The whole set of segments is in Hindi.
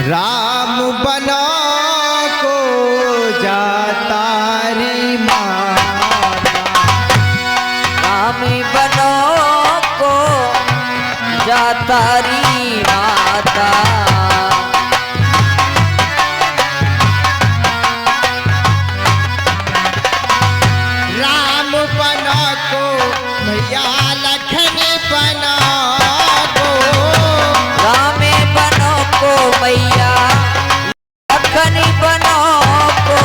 राम बना को जाता री माता, राम बनो को जाता री माता। राम बना को भैया लखन बना को, राम बनो को मैया लखन बनो को,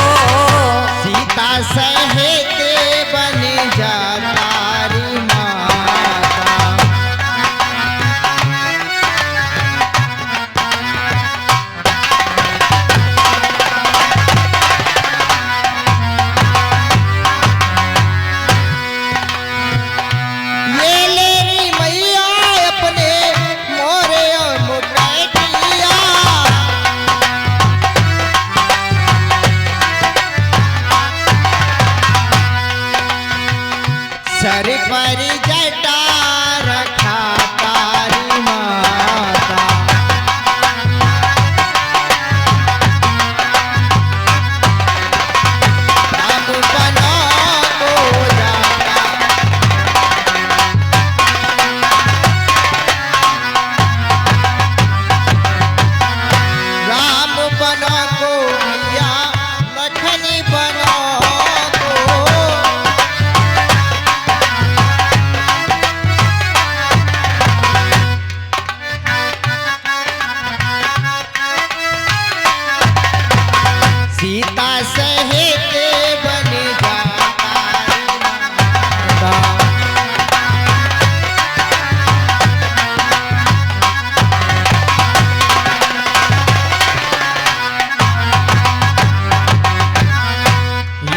सीता सहित बन जाता री माता। ये ले री मैया अपने मोरे और मुकैटिया, सर पर जटा रखा तारी माता। राम बना को जाता, राम बना को भैया लखन बना को, सीता सहित बन जाता री माता।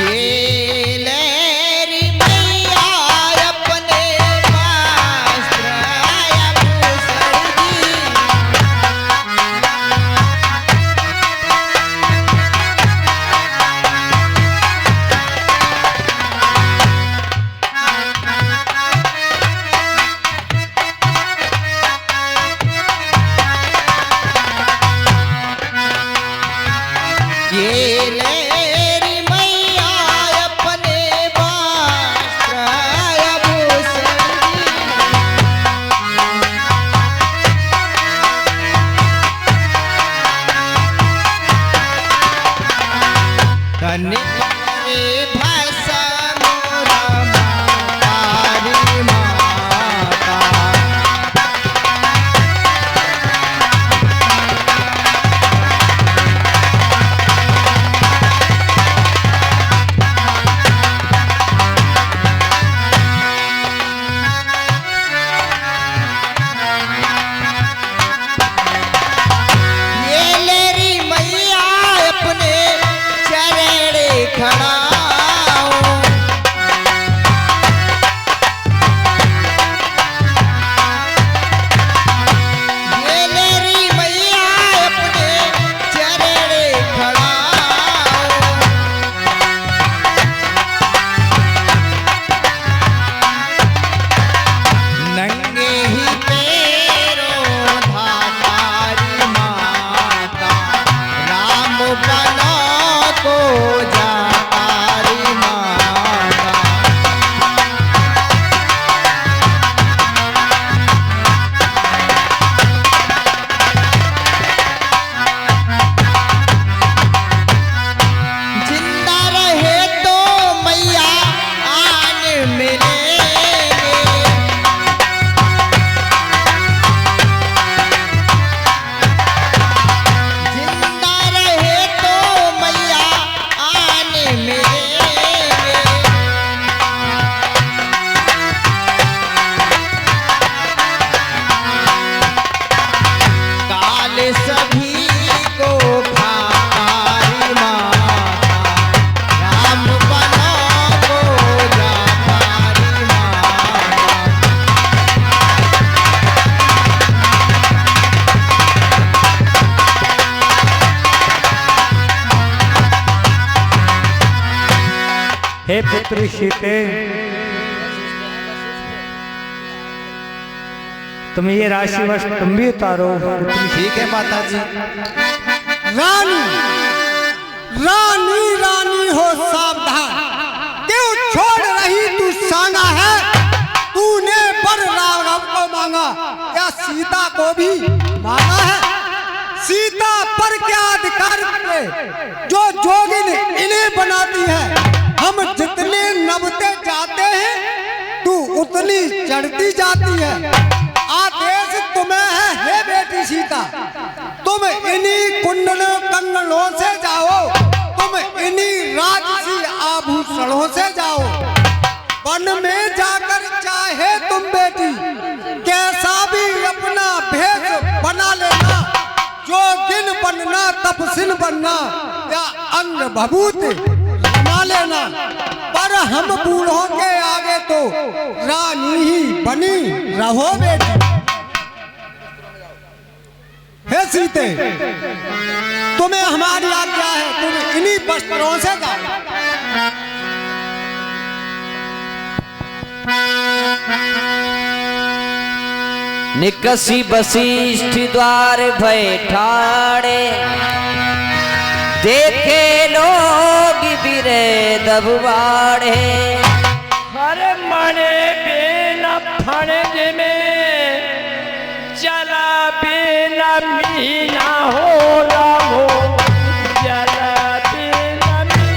ये लेरी मैया अपने वस्त्र आभूषण दी, ये लेरी मैया अपने वस्त्र आभूषण दी, धन्य भस्म रमाता री माता। ये लेरी मैया अपने चरण खड़ाओ, ये लेरी मैया अपने चरण खड़ाओ, नंगे ही पैरों धाता री माता। राम बना को जाता री माता। जिंदा रहे तो मैया आन मिलेंगे, जिंदा रहे तो मैया आन मिलेंगे। काल सभी को खाता री माता। राम बना को जाता री माता। हे पुत्र सीते, तुम ये राशि वस्त्र तुम भी उतारो पुत्री। ठीक है माता जी। रानी रानी रानी हो सावधान, क्यों छोड़ रही तू सांगा है? तूने पर राघव को मांगा, क्या सीता को भी मांगा है? सीता पर क्या अधिकार है जो जोगिन इन्हें बनाती है? हम जितने नबते जाते हैं तू उतनी चढ़ती जाती है। आदेश तुम्हें है हे बेटी सीता, तुम इन्हीं कुंडलों कंगनों से जाओ, तुम इन्हीं राजसी आभूषणों से जाओ। वन में जाकर चाहे तुम बेटी कैसा भी अपना भेष बना लेना, जोगिन बनना तपस्विन बनना या अंग भभूत बना लेना, पर हम बूढ़ों के आगे तो रानी ही बनी रहो बेटी। हे सीते, तुम्हें हमारी आज्ञा है, तुम इन्हीं वस्त्रों से जाओ। निकसी वशिष्ठ द्वार भय ठाड़े, देखे लोग बिरे दबवाड़े। अरे मणे बेना फणे में चला बेना मीना हो रामो, चला बेना मीना।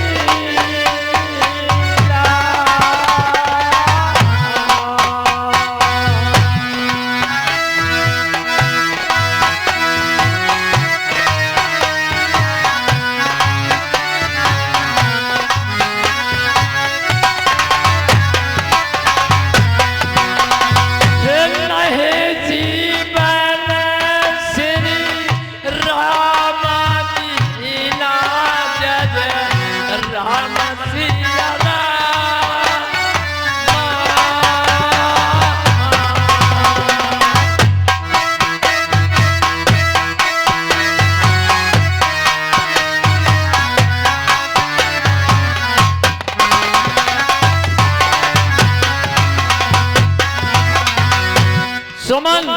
सुमन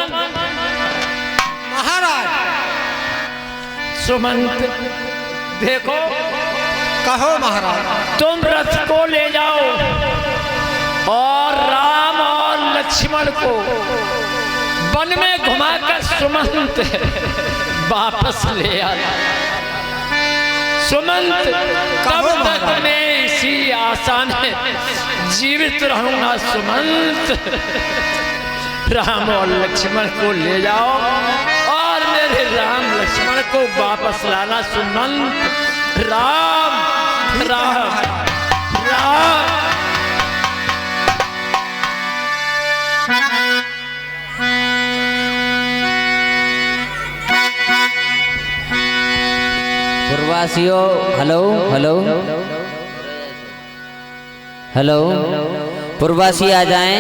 महाराज। सुमंत देखो, कहो महाराज। तुम रथ को ले जाओ और राम और लक्ष्मण को वन में घुमाकर सुमंत वापस ले आना। सुमंत कब तक मैं इसी आशा में जीवित रहूंगा। सुमंत राम और लक्ष्मण को ले जाओ और मेरे राम लक्ष्मण को वापस लाना। सुमंत राम राम राम। पूर्ववासियों, हेलो हेलो हेलो, पूर्ववासी आ जाएं,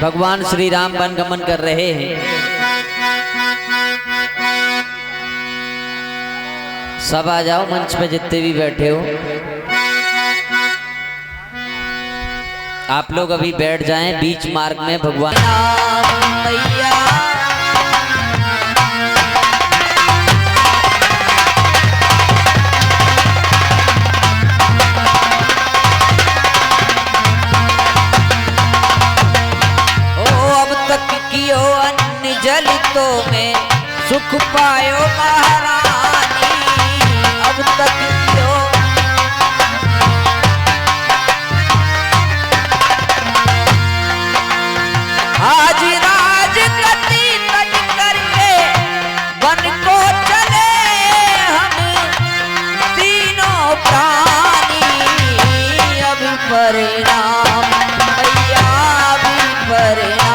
भगवान श्री राम वन गमन कर रहे हैं। सब आ जाओ मंच पे, जितने भी बैठे हो आप लोग अभी बैठ जाएं बीच मार्ग में। भगवान मैया कियो अन्न जल तो में सुख पायो महारानी। अब तक कियो आज राज गति तज करके वन को चले हम तीनों प्राणी। अभी परिणाम मैया, अभी परिणाम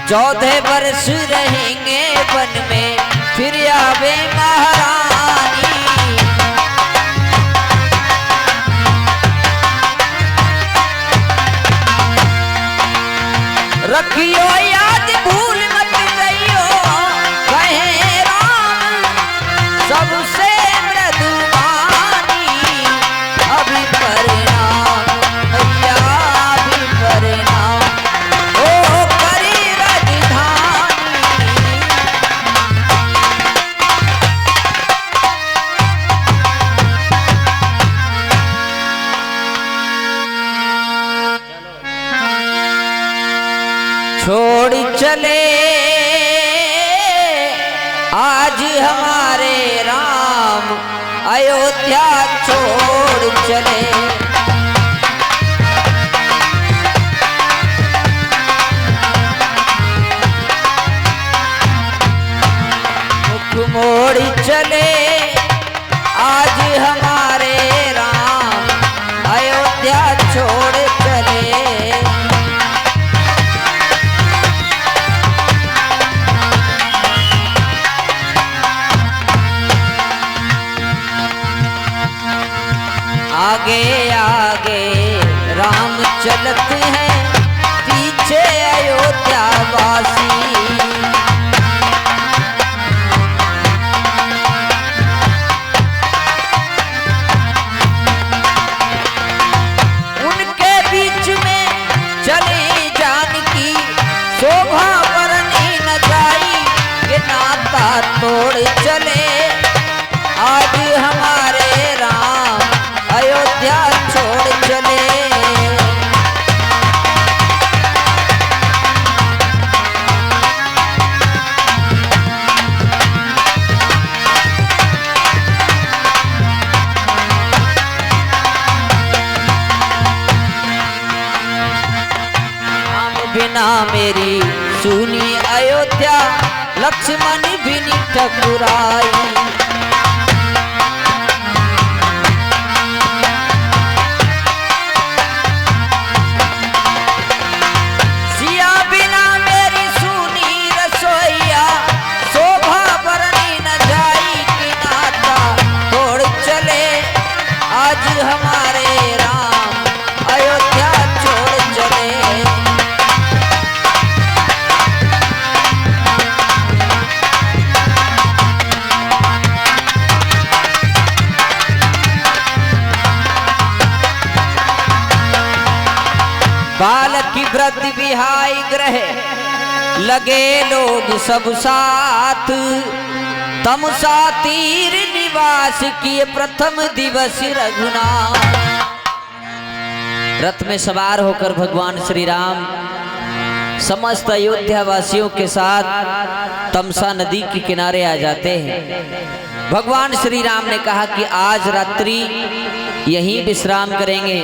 चौदह वर्ष रहेंगे वन में, फिर आवे महारानी। रखियो याद भूल मत जाइयो, कहे राम चले आज हमारे राम अयोध्या छोड़ चले। मुख मोड़ चले आज हमारे राम अयोध्या छोड़ चले। आगे आगे राम चलते हैं पीछे अयोध्या वासी। उनके बीच में चली जानकी शोभा बरनी न जाई के नाता तोड़ चले आज हमारे राम अयोध्या छोड़ चले। राम बिना मेरी सुनी अयोध्या लक्ष्मण भी ठकुराई। हमारे राम अयोध्या छोड़ चले। बालक की वृद्धि विहाई ग्रह लगे लोग सब साथ। तमसा तीर निवास किए प्रथम दिवस रघुनाथ। रथ में सवार होकर भगवान श्री राम समस्त अयोध्या वासियों के साथ तमसा नदी के किनारे आ जाते हैं। भगवान श्री राम ने कहा कि आज रात्रि यहीं विश्राम करेंगे,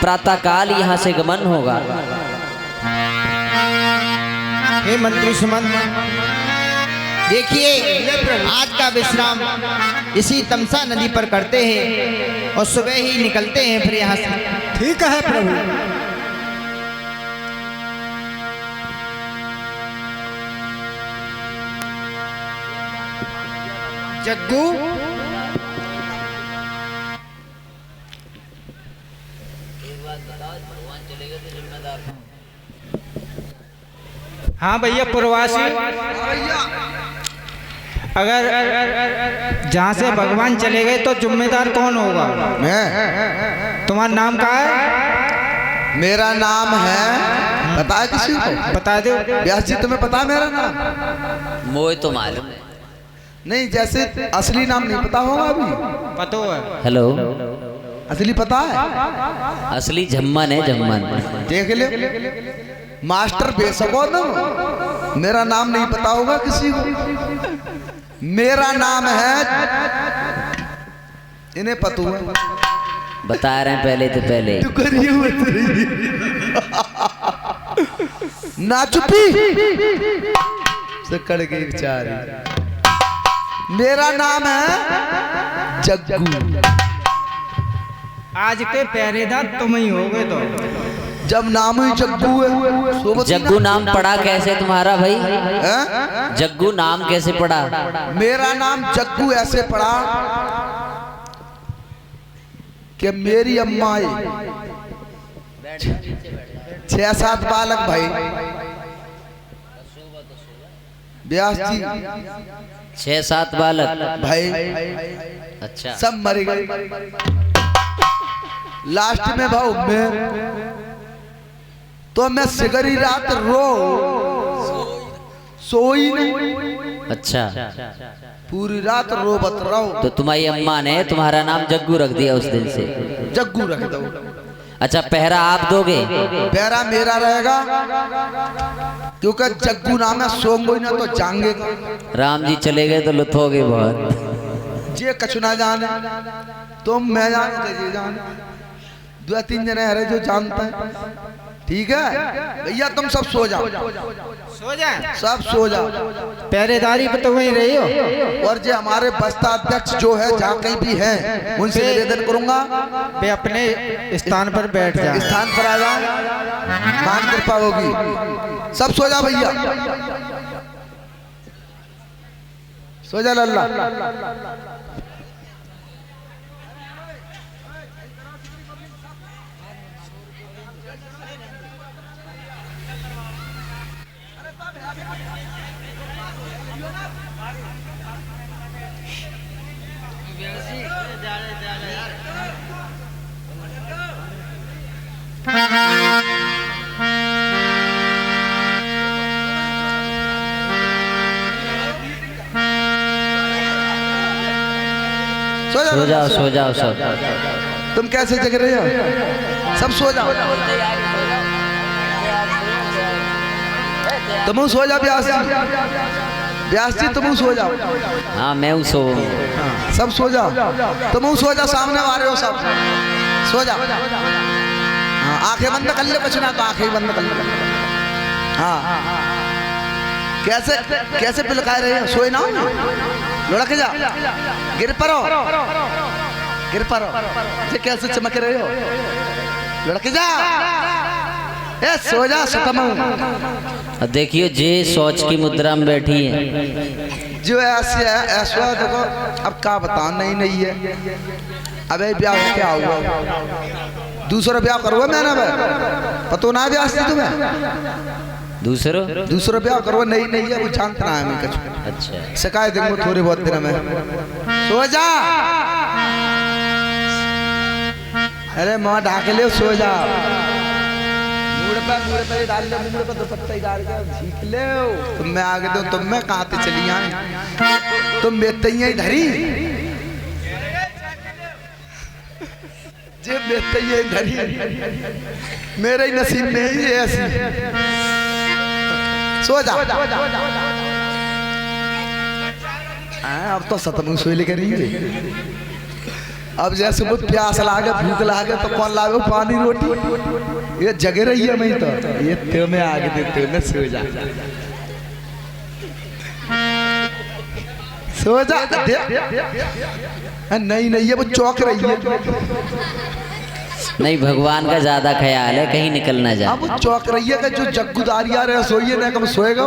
प्रातःकाल यहाँ से गमन होगा। हे मंत्री सुमंत, देखिए आज का विश्राम इसी तमसा नदी पर करते हैं और सुबह ही निकलते हैं फिर यहाँ से। ठीक है प्रभु। जग्गू, हाँ भैया प्रवासी, अगर जहाँ से भगवान चले गए तो जिम्मेदार कौन होगा? मैं। तुम्हारा नाम क्या है? मेरा नाम है, पता है किसी को? बता दो। व्यास जी तुम्हें पता है मेरा नाम? मोह तो मालूम है। नहीं, जैसे असली नाम नहीं पता होगा अभी। पता है। हेलो, असली पता है? असली झम्मन है, झम्मन। देख ले, मास्टर बेसको तुम। मेरा नाम नहीं पता होगा किसी को। मेरा नाम है, इन्हें पता है, बता रहे हैं पहले तो पहले। तू करिए ना चुपी से कड़ गई बेचारी। मेरा नाम है जग्गू। आज के पहरेदार तुम ही होगे तो। जब नाम ही जग्गू है। जग्गू नाम पड़ा कैसे तुम्हारा भाई? है? जग्गू नाम कैसे पड़ा? मेरा नाम जग्गू ऐसे पड़ा कि मेरी अम्मा 6-7 बालक भाई व्यास जी, 6-7 बालक भाई अच्छा। सब मर गए। लास्ट में भाऊ मैं सिगरी रात रो सोई नहीं। अच्छा, पूरी रात रो बत रहो। तो तुम्हारी अम्मा ने तुम्हारा नाम जग्गू रख दिया उस दिन से? जग्गू रख दो। अच्छा पहरा आप दोगे? पहरा मेरा रहेगा, क्योंकि जग्गू नाम है, सोंगो ना तो जाएंगे। राम जी चले गए तो लुथोगे बहुत। जे कछु ना जाने, तुम मैं जाने, ये जाने, 2-3 जने हरे जो जानते हैं। ठीक है भैया, तुम सब सो जाओ, सो जाए, सब सो जाओ। पहरेदारी पे तो वहीं रही हो। और जो हमारे बस्ता अध्यक्ष जो है, जहाँ कहीं भी है, उनसे निवेदन करूंगा वे अपने स्थान पर बैठ जाए, स्थान पर आ जाए, मान कृपा होगी। सब सो जा भैया, सो जा लल्ला। सो जाओ सब। तुम कैसे जग रहे हो? सब सो जाओ, तुम सो जाओ। व्यास जी तुम सो जाओ। हाँ मैं सो, सब सो जाओ, तुम सो जाओ, सामने आ रहे हो सब, सो जाओ। हाँ, आंखें बंद कर ले, कुछ ना तो आंखें बंद कर ले। हाँ, कैसे कैसे पिलकाए रहे हो? सोए ना, लुढ़क जा, गिर पड़ो, गिर पड़ो। ये कैसे चमक रहे हो? लुढ़क जा, ए सो जा, सतम। देखियो जे सोच की मुद्रा में बैठी है, जो ऐसे है, ऐसा देखो। अब क्या बता, नहीं है। अबे ब्याह क्या हुआ? दूसरा ब्याह करो मैंने, पतो ना ब्याह से तुम्हें। दूसरा ब्याह करो, नहीं है, वो जानता ना है मैं कुछ। अच्छा, शिकायत देंगे थोड़े बहुत दिन में। सो जा, अरे माँ ढाके ले, सो जा। मुड़ पे डाल ले, मुड़ पे दुपट्टा डाल के झीक ले। तुम मैं आगे दो, तुम मैं कहाँ से चली आए? तुम बेते ही धरी, जे बेते ही धरी, मेरे ही नसीब में ही ऐसी। सो जा। अब तो सतमु सोई लेकर रही है। अब जैसे बहुत प्यास लागे, भूख लागे, तो कौन लागे पानी रोटी? ये जगे रही है, मैं तो ये ते में आगे देते में सो जा, सो जा। नहीं ये वो चौक रही है। नहीं, भगवान का ज्यादा ख्याल है, कहीं निकल ना जाए। अब चौक रही है कि जो जग्गूदारिया रहे सोइए ना, कब सोएगा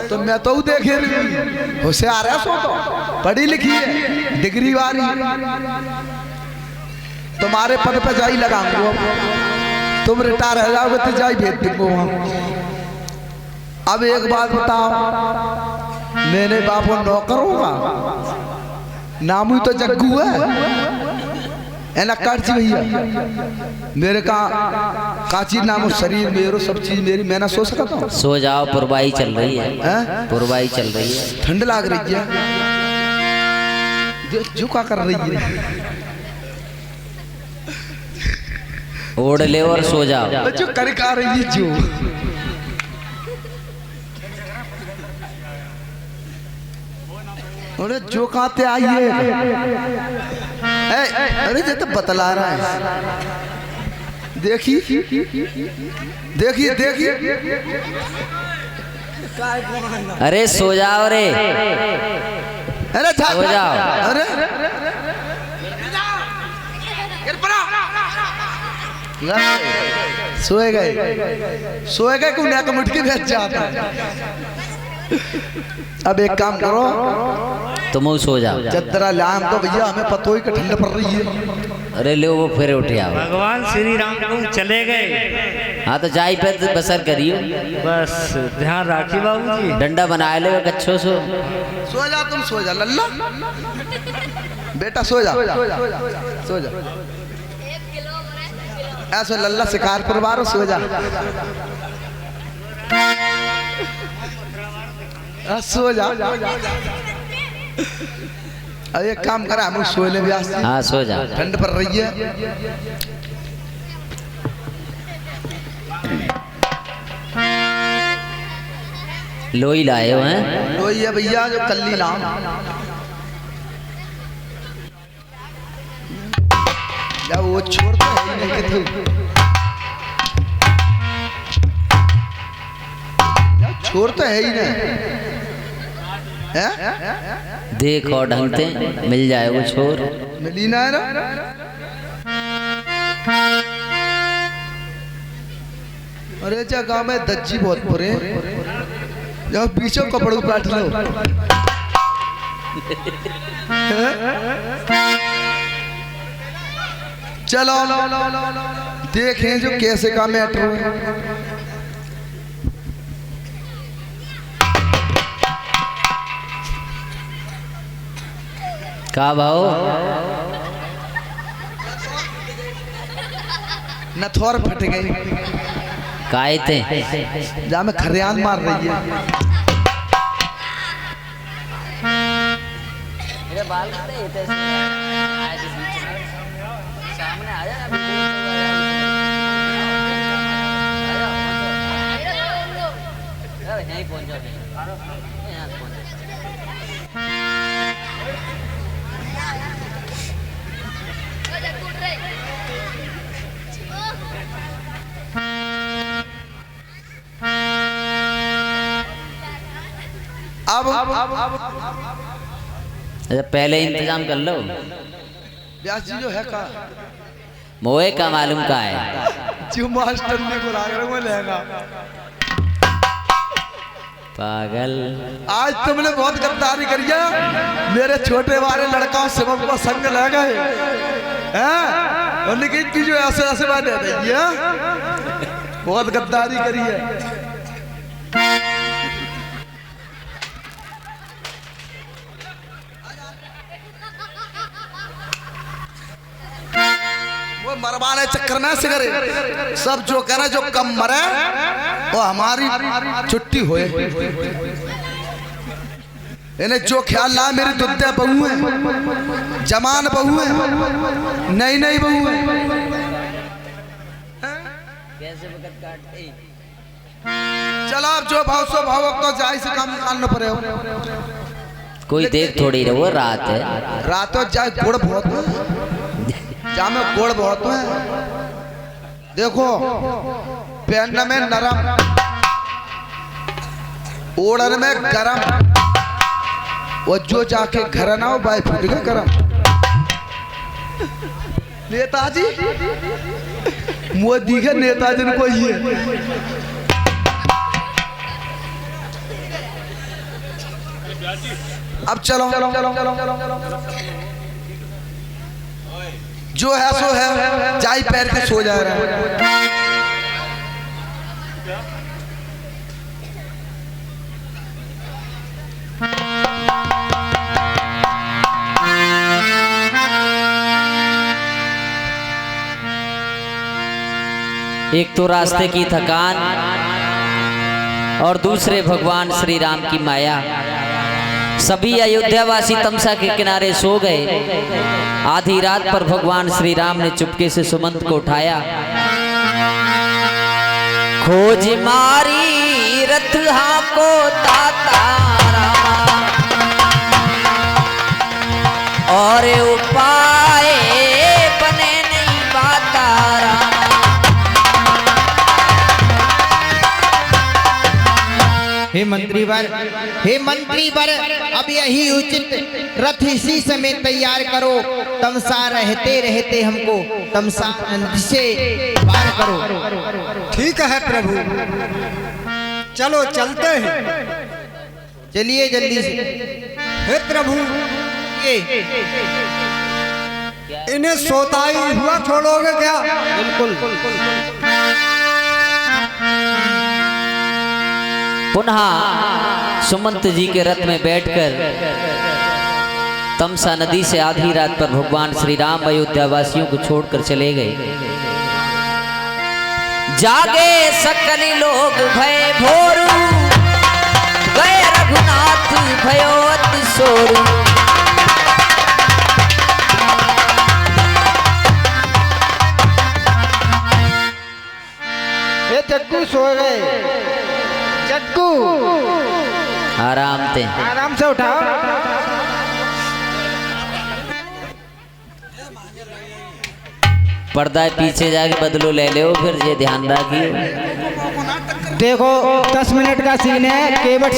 तो मैं तो देखे रही होशियार है, सो तो पढ़ी लिखी है, डिग्री वाली। तुम्हारे पद पे जाई लगाऊंगा, तुम रिटायर हो जाओगे तो जाई भेज दूंगा वहां। अब एक बात बताओ, मेरे बाप नौकर होगा, नाम ही तो जग्गू है ना, काची भैया मेरे का काची नाम, शरीर मेरो, सब चीज मेरी, मैं ना सो सकता हूँ। सो जाओ, पुरवाई चल रही है, पुरवाई चल रही है, ठंड लाग रही है। जो क्या कर रही है? ओढ़ ले और सो जाओ। जो कर का रही है, जो जो कहते आइए, अरे ये तो बतला रहा है। देखिए अरे सो जाओ रे, अरे सो जाओ। अरे सोए गए को नया मुठ के भेज जाता है। अब एक काम करो, तुम सो जाओ। चद्दरा लाम तो भैया हमें पतो ही कि ठंड पड़ रही है। अरे ले वो फिर उठे आओ। भगवान श्री राम तुम चले गए। हाँ तो जाई पे बसर करियो, बस ध्यान राखी बाबूजी। डंडा बनाए ले कच्छो सो जा, तुम सो जा लल्ला, बेटा सो जा, सो जा। ऐसे लल्ला शिकार परवारो, सो जा, सो जा। अरे एक काम करा, हम सो ले। हाँ सो जा, ठंड पड़ रही है। लोई लाए हो हैं? तो ये भैया जो कल्ली लाम या वो छोड़ तो है ही नहीं कि या छोड़ तो है ही नहीं है? देख और ढंग से मिल जाए वो छोर। मिली ना है ना? अरे जगह में दज्जी बहुत बुरे जब पीछे कपड़ों काट लो चलो देखें जो कैसे का मैटर है। का भाव नथौर फट गई काहे थे? जहाँ में खरियान मार रही है। सामने आ जा यहीं पहुंच जाओ। अब अच्छा पहले इंतजाम कर लो। व्यास जी जो है का मोए का मालूम का है जो मास्टर ने को लाग रहा वो लेगा। पागल आज तुमने बहुत गद्दारी करी है। मेरे छोटे वाले लड़काओं से को संग ले गए हैं और लेकिन तू जो ऐसे ऐसे बात है बहुत गद्दारी करी है। वो मरवाने चक्कर में से करे सब जो कहना जो कम मरे वो हमारी छुट्टी होए। इन्हें जो ख्याल ला मेरी दुद्दे बहू है जमान बहू है नई नई बहू है। चलो आप जो भाव सो भाव तो जाए से काम निकालना पड़े हो। कोई देख थोड़ी रहो रात है। रातों जाए गुड़ बहुत है जा में गुड़ बहुत है। देखो पहनने में नरम ओढ़ने में गरम वो जो जाके घर ना हो बाई फूट गए गरम। नेताजी मोदी के नेताजी को ये अब चलो जो है सो है जाई पैर के सो जा रहा है। एक तो रास्ते की थकान और दूसरे भगवान श्री राम की माया। सभी अयोध्यावासी तमसा के किनारे सो गए। आधी रात पर भगवान श्री राम ने चुपके से सुमंत को उठाया। खोज मारी रथ को ताता और उपाय बने नहीं बातारा। हे मंत्री वर अब यही उचित रथ इसी समय तैयार करो। तमसा रहते रहते हमको तमसा नदी से पार करो। ठीक है प्रभु चलो चलते हैं। चलिए जल्दी से। हे प्रभु ये इन्हें सोता ही हुआ छोड़ोगे क्या? बिल्कुल पुनः सुमंत जी के रथ में बैठकर तमसा नदी से आधी रात पर भगवान श्री राम अयोध्या वासियों को छोड़कर चले गए। जागे सकल लोग भय भोरू गए रघुनाथ भयोत सोरू। ये चक्कू सो गए। चक्कू आराम से उठाओ। पर्दा पीछे जाके बदलो ले लो, फिर ये ध्यान रखिए। देखो 10 मिनट का सीन है, केवट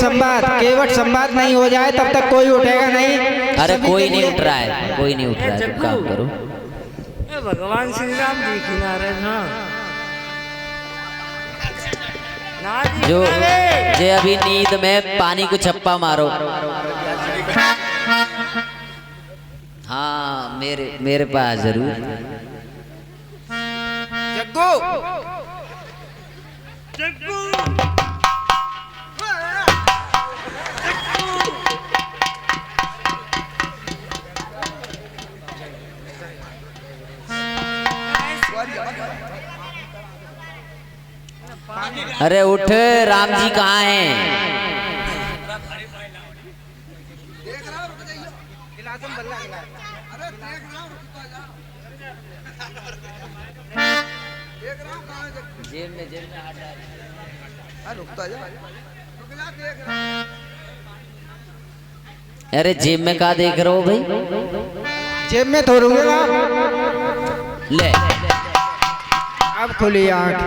संवाद नहीं हो जाए तब तक कोई उठेगा नहीं। अरे कोई नहीं उठ रहा है, कोई नहीं उठ रहा है, तुम काम करो। भगवान श्री राम जी किनारे जो जे अभी नींद में पानी को छप्पा मारो। हाँ मेरे पास जरूर। जग्गू अरे उठ, राम जी कहाँ हैं? जेब में रुकता जा। अरे जेब में कहा देख रहे हो भाई? जेब में थोड़ूंगे ना। ले अब खुली आंख।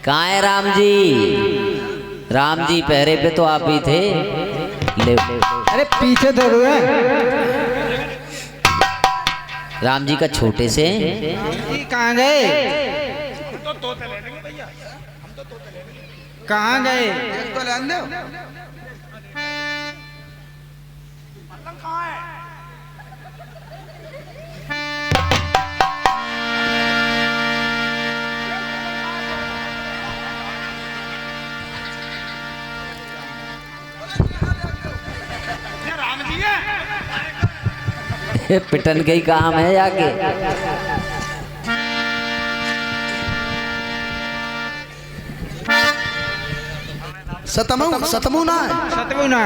कहाँ है राम जी? राम जी पहरे पे तो आप ही थे। ले अरे पीछे थोड़ूंगे। राम जी का छोटे से कहाँ गए? कहाँ गए? एक तो लेने दो। पिटन के ही काम है जाके। सतमू ना है। ना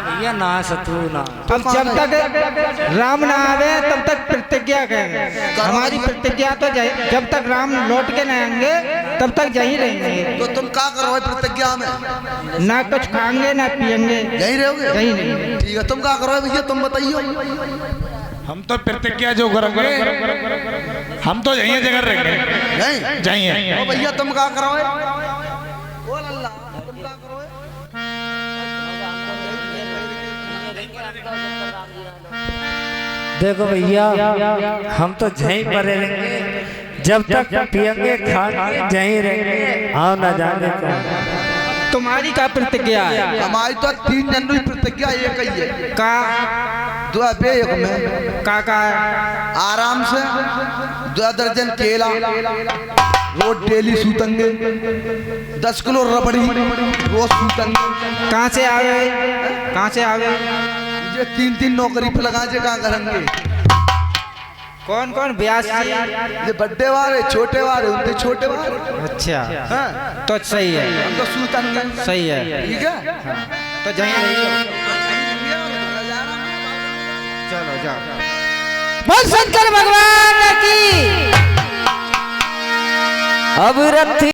भैया ना सतु ना। अब जब तक राम ना आवे तब तक प्रतिज्ञा करेंगे। हमारी प्रतिज्ञा तो जब तक राम लौट के नहीं आएंगे तब तक यहीं रहेंगे। तो तुम क्या करोगे प्रतिज्ञा में? ना कुछ खाएंगे ना पियेंगे, यहीं रहोगे? यहीं रहेंगे। ठीक है, तुम क्या करोगे भैया, तुम बताइए। हम तो प्रतिज्ञा जो करेंगे हम तो यही जगह रहेंगे। नहीं जाइए तो भैया तुम क्या करोगे? बोल अल्लाह, तुम क्या करोगे? देखो भैया हम तो यहीं पर रहेंगे, जब तक पियेंगे खाएंगे यहीं रहेंगे। हाँ ना जाने को। तुम्हारी क्या प्रतिज्ञा है? हमारी तो 3 जनवरी प्रतिज्ञा एक ही है। का दुआ बेग में का आराम से 2 दर्जन केला रोज डेली सूतंगे, 10 किलो रबड़ी रोज सूतंगे। कहाँ से आ गए? कहाँ से आ गए? ये 3 नौकरी पे लगा के कहाँ करेंगे? कौन कौन ब्याज? ये बड्डे वाले छोटे वाले उनके छोटे वाले। अच्छा हाँ तो सही है, हम तो सूतंगे। सही है। ठीक है, तो यहीं रहिए। चलो जाओ। बोल शंकर भगवान की। अब रथ